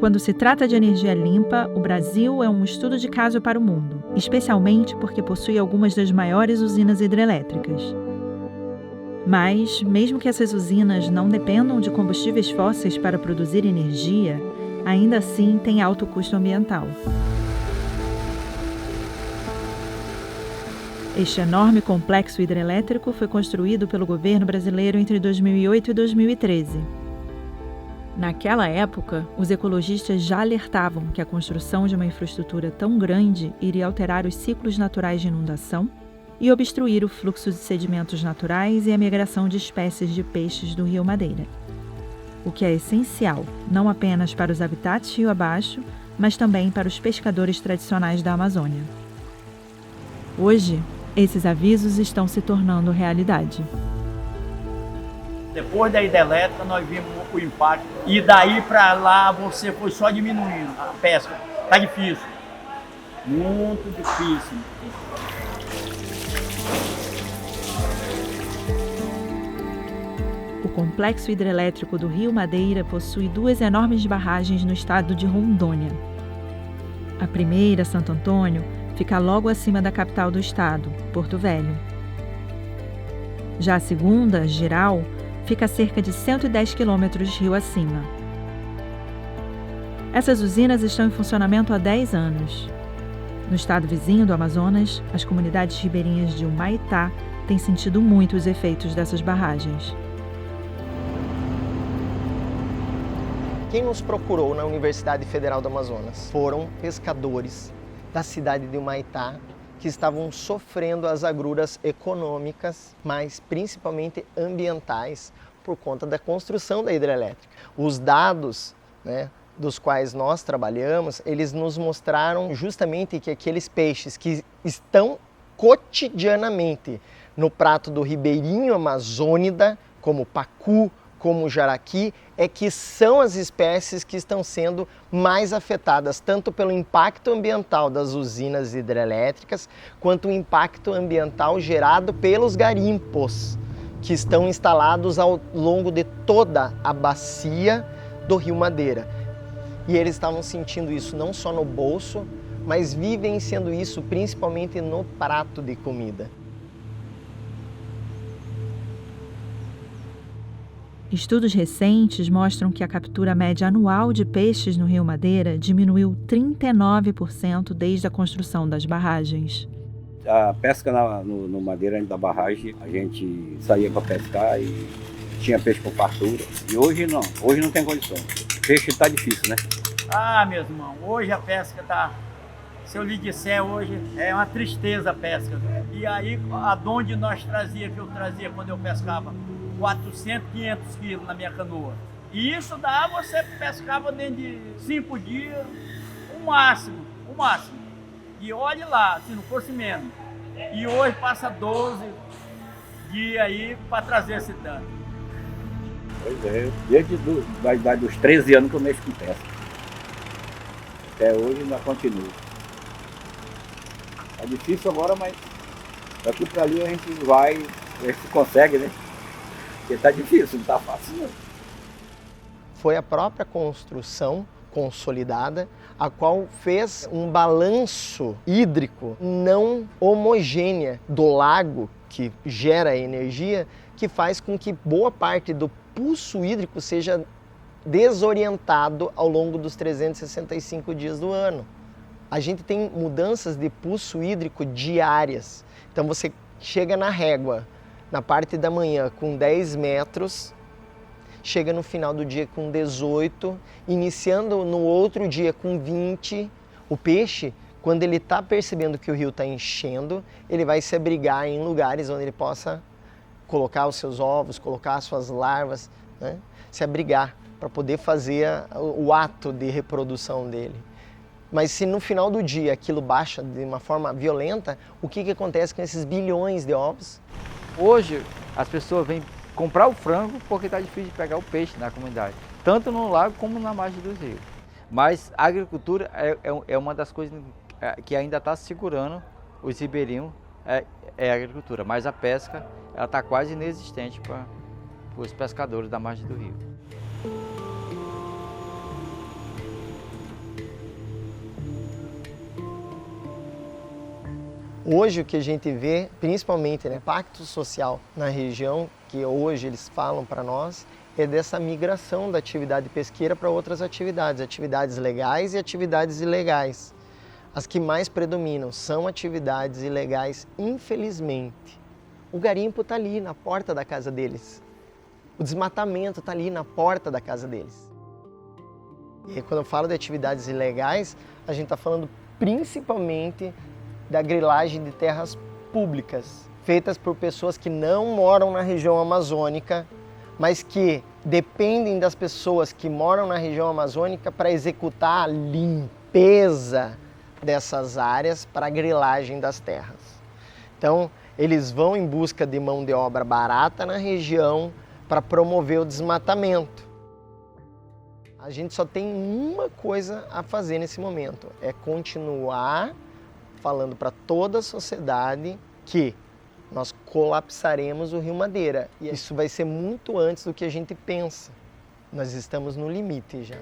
Quando se trata de energia limpa, o Brasil é um estudo de caso para o mundo, especialmente porque possui algumas das maiores usinas hidrelétricas. Mas, mesmo que essas usinas não dependam de combustíveis fósseis para produzir energia, ainda assim têm alto custo ambiental. Este enorme complexo hidrelétrico foi construído pelo governo brasileiro entre 2008 e 2013. Naquela época, os ecologistas já alertavam que a construção de uma infraestrutura tão grande iria alterar os ciclos naturais de inundação e obstruir o fluxo de sedimentos naturais e a migração de espécies de peixes do Rio Madeira. O que é essencial não apenas para os habitats rio abaixo, mas também para os pescadores tradicionais da Amazônia. Hoje, esses avisos estão se tornando realidade. Depois da hidrelétrica, nós vimos o impacto. E daí para lá, você foi só diminuindo a pesca. Tá difícil. Muito difícil. O complexo hidrelétrico do Rio Madeira possui 2 enormes barragens no estado de Rondônia. A primeira, Santo Antônio, fica logo acima da capital do estado, Porto Velho. Já a segunda, Jirau, fica a cerca de 110 quilômetros rio acima. Essas usinas estão em funcionamento há 10 anos. No estado vizinho do Amazonas, as comunidades ribeirinhas de Humaitá têm sentido muito os efeitos dessas barragens. Quem nos procurou na Universidade Federal do Amazonas foram pescadores da cidade de Humaitá que estavam sofrendo as agruras econômicas, mas principalmente ambientais, por conta da construção da hidrelétrica. Os dados, dos quais nós trabalhamos, eles nos mostraram justamente que aqueles peixes que estão cotidianamente no prato do ribeirinho amazônida, como o pacu, como o jaraqui, é que são as espécies que estão sendo mais afetadas, tanto pelo impacto ambiental das usinas hidrelétricas, quanto o impacto ambiental gerado pelos garimpos, que estão instalados ao longo de toda a bacia do Rio Madeira. E eles estavam sentindo isso não só no bolso, mas vivenciando isso principalmente no prato de comida. Estudos recentes mostram que a captura média anual de peixes no Rio Madeira diminuiu 39% desde a construção das barragens. A pesca no Madeira, da barragem, a gente saía para pescar e tinha peixe com fartura. E hoje não tem condição. O peixe está difícil, né? Ah, meus irmãos, hoje a pesca está... Se eu lhe disser hoje, é uma tristeza a pesca. E aí, aonde nós que eu trazia quando eu pescava? 400, 500 quilos na minha canoa. E isso dá, você pescava dentro de 5 dias, o máximo. E olhe lá, se não fosse menos. E hoje passa 12 dias aí para trazer esse tanto. Pois é, desde da idade dos 13 anos que eu mexo com pesca. Até hoje ainda continua. É difícil agora, mas daqui para ali a gente vai, ver se consegue, né? Porque tá difícil, não tá fácil não. Foi a própria construção consolidada, a qual fez um balanço hídrico não homogêneo do lago que gera energia, que faz com que boa parte do pulso hídrico seja desorientado ao longo dos 365 dias do ano. A gente tem mudanças de pulso hídrico diárias. Então você chega na régua, na parte da manhã com 10 metros, chega no final do dia com 18, iniciando no outro dia com 20. O peixe, quando ele está percebendo que o rio está enchendo, ele vai se abrigar em lugares onde ele possa colocar os seus ovos, colocar as suas larvas, se abrigar para poder fazer o ato de reprodução dele. Mas se no final do dia aquilo baixa de uma forma violenta, o que acontece com esses bilhões de ovos? Hoje as pessoas vêm comprar o frango porque está difícil de pegar o peixe na comunidade, tanto no lago como na margem dos rios. Mas a agricultura é uma das coisas que ainda está segurando os ribeirinhos, é a agricultura. Mas a pesca está quase inexistente para os pescadores da margem do rio. Hoje o que a gente vê, principalmente, né, impacto social na região, que hoje eles falam para nós, é dessa migração da atividade pesqueira para outras atividades, atividades legais e atividades ilegais. As que mais predominam são atividades ilegais, infelizmente. O garimpo está ali na porta da casa deles. O desmatamento está ali na porta da casa deles. E quando eu falo de atividades ilegais, a gente está falando principalmente da grilagem de terras públicas, feitas por pessoas que não moram na região amazônica, mas que dependem das pessoas que moram na região amazônica para executar a limpeza dessas áreas para a grilagem das terras. Então, eles vão em busca de mão de obra barata na região para promover o desmatamento. A gente só tem uma coisa a fazer nesse momento, é continuar falando para toda a sociedade que nós colapsaremos o Rio Madeira. E isso vai ser muito antes do que a gente pensa. Nós estamos no limite já.